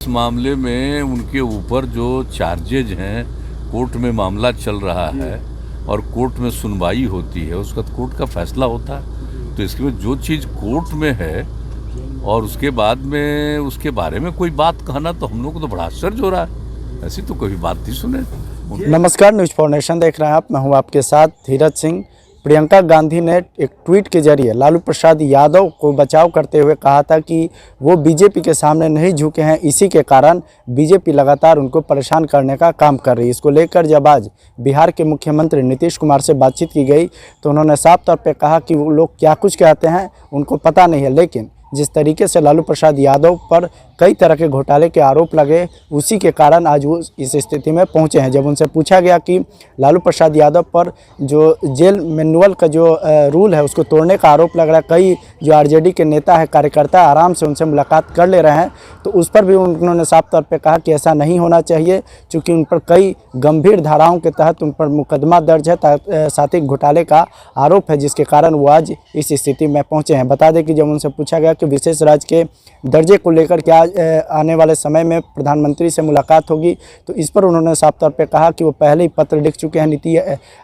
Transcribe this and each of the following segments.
इस मामले में उनके ऊपर जो चार्जेज हैं, कोर्ट में मामला चल रहा है और कोर्ट में सुनवाई होती है, उसका कोर्ट का फैसला होता है। तो इसके में जो चीज़ कोर्ट में है और उसके बाद में उसके बारे में कोई बात कहना, तो हम लोग को तो बड़ा आश्चर्य हो रहा है। ऐसी तो कभी बात नहीं सुने। नमस्कार, न्यूज़ फाउंडेशन देख रहे हैं आप। मैं हूं आपके साथ धीरज सिंह। प्रियंका गांधी ने एक ट्वीट के जरिए लालू प्रसाद यादव को बचाव करते हुए कहा था कि वो बीजेपी के सामने नहीं झुके हैं, इसी के कारण बीजेपी लगातार उनको परेशान करने का काम कर रही है। इसको लेकर जब आज बिहार के मुख्यमंत्री नीतीश कुमार से बातचीत की गई तो उन्होंने साफ तौर पे कहा कि वो लोग क्या कुछ कहते हैं उनको पता नहीं है, लेकिन जिस तरीके से लालू प्रसाद यादव पर कई तरह के घोटाले के आरोप लगे, उसी के कारण आज वो इस स्थिति में पहुंचे हैं। जब उनसे पूछा गया कि लालू प्रसाद यादव पर जो जेल मैनुअल का जो रूल है उसको तोड़ने का आरोप लग रहा है, कई जो आरजेडी के नेता है, कार्यकर्ता आराम से उनसे मुलाकात कर ले रहे हैं, तो उस पर भी उन्होंने साफ तौर पर कहा कि ऐसा नहीं होना चाहिए, चूँकि उन पर कई गंभीर धाराओं के तहत उन पर मुकदमा दर्ज है, साथ ही घोटाले का आरोप है, जिसके कारण वो आज इस स्थिति में पहुँचे हैं। बता दें कि जब उनसे पूछा गया कि विशेष राज्य के दर्जे को लेकर क्या आने वाले समय में प्रधानमंत्री से मुलाकात होगी, तो इस पर उन्होंने साफ तौर पे कहा कि वो पहले ही पत्र लिख चुके हैं नीति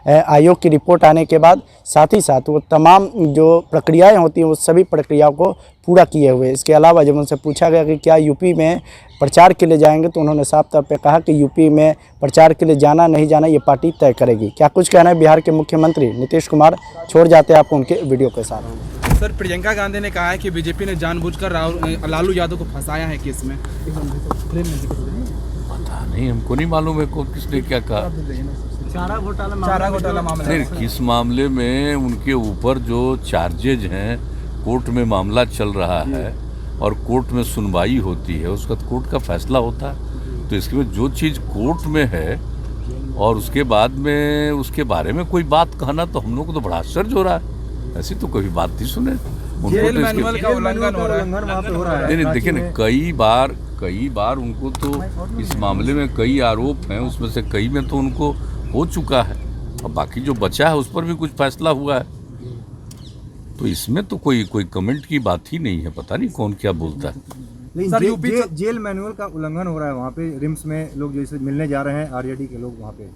आयोग की रिपोर्ट आने के बाद। साथ ही साथ वो तमाम जो प्रक्रियाएं होती हैं उस सभी प्रक्रियाओं को पूरा किए हुए। इसके अलावा जब उनसे पूछा गया कि क्या यूपी में प्रचार के लिए जाएंगे, तो उन्होंने साफ तौर पे कहा कि यूपी में प्रचार के लिए जाना नहीं जाना ये पार्टी तय करेगी। क्या कुछ कहना है बिहार के मुख्यमंत्री नीतीश कुमार, छोड़ जाते हैं आपको उनके वीडियो के साथ। सर, प्रियंका गांधी ने कहा है कि बीजेपी ने जानबूझकर लालू यादव को फंसाया है केस में। पता नहीं, हमको नहीं मालूम है को किसने क्या कहा। चारा घोटाला मामला नहीं, किस मामले में उनके ऊपर जो चार्जेज हैं, कोर्ट में मामला चल रहा है और कोर्ट में सुनवाई होती है, उसका कोर्ट का फैसला होता है। तो इसके में जो चीज़ कोर्ट में है और उसके बाद में उसके बारे में कोई बात कहना, तो हम लोग को तो बड़ा आश्चर्य हो रहा है। ऐसी तो कभी बात नहीं सुने। जेल मैनुअल का उल्लंघन हो रहा है। नहीं, देखिए ना, कई बार उनको तो इस मामले में कई आरोप हैं, उसमें से कई में तो उनको हो चुका है, और बाकी जो बचा है उस पर भी कुछ फैसला हुआ है। तो इसमें तो कोई कमेंट की बात ही नहीं है। पता नहीं कौन क्या बोलता है। सर, यूपी जेल मैनुअल का उल्लंघन हो रहा है वहाँ पे रिम्स में, लोग जैसे मिलने जा रहे हैं आरजेडी के लोग वहाँ पे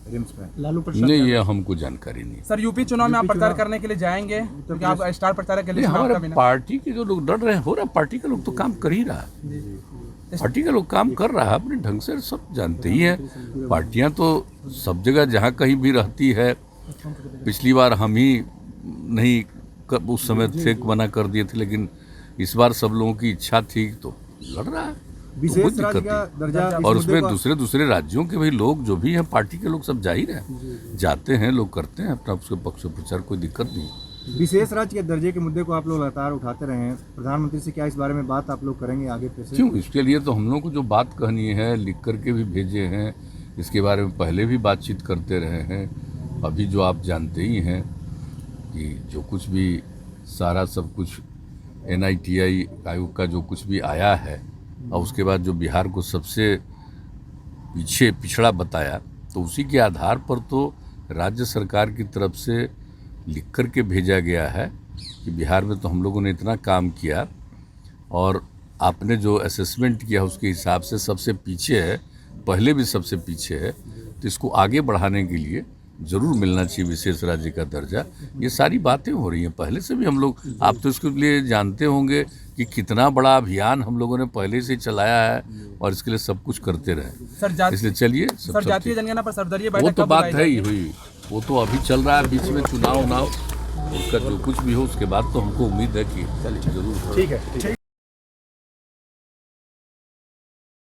रिम्स में। लालू प्रसाद नहीं, ये हमको जानकारी नहीं। सर, यूपी चुनाव में आप प्रचार करने के लिए जाएंगे, क्योंकि आप स्टार प्रचारक के लिए हमारे पार्टी के जो लोग डर रहे हैं, हो रहा है, पार्टी का लोग तो काम कर ही रहा है। पार्टी का लोग काम कर रहा है अपने ढंग से, सब जानते ही हैं। पार्टियां तो सब जगह जहां कहीं भी रहती है। पिछली बार हम ही नहीं उस समय थे, मना कर दिए थे, लेकिन इस बार सब लोगों की इच्छा थी तो लड़ रहा है। विशेष राज्य का दर्जा, और उसमें दूसरे राज्यों के भाई लोग जो भी हैं, पार्टी के लोग सब जा ही रहे, जाते हैं, लोग करते हैं अपना उसके पक्ष प्रचार, कोई दिक्कत नहीं। विशेष राज्य के दर्जे के मुद्दे को आप लोग लगातार उठाते रहे हैं, प्रधानमंत्री से क्या इस बारे में बात आप लोग करेंगे आगे? क्यों, इसके लिए तो हम लोग को जो बात कहनी है लिख करके भी भेजे हैं, इसके बारे में पहले भी बातचीत करते रहे हैं। अभी जो आप जानते ही हैं कि जो कुछ भी सारा सब कुछ NITI आयोग का जो कुछ भी आया है, और उसके बाद जो बिहार को सबसे पिछड़ा बताया, तो उसी के आधार पर तो राज्य सरकार की तरफ से लिख कर के भेजा गया है कि बिहार में तो हम लोगों ने इतना काम किया और आपने जो असेसमेंट किया उसके हिसाब से सबसे पीछे है, पहले भी सबसे पीछे है, तो इसको आगे बढ़ाने के लिए ज़रूर मिलना चाहिए विशेष राज्य का दर्जा। ये सारी बातें हो रही हैं पहले से भी। हम लोग, आप तो इसके लिए जानते होंगे कि कितना बड़ा अभियान हम लोगों ने पहले से चलाया है और इसके लिए सब कुछ करते रहे। इसलिए चलिए, सर, जातीय जनगणना पर सर्वदलीय वो तो बात है ही हुई, वो तो अभी चल रहा है, बीच में चुनाव उसका जो कुछ भी हो उसके बाद तो हमको उम्मीद है कि चलिए जरूर। ठीक है।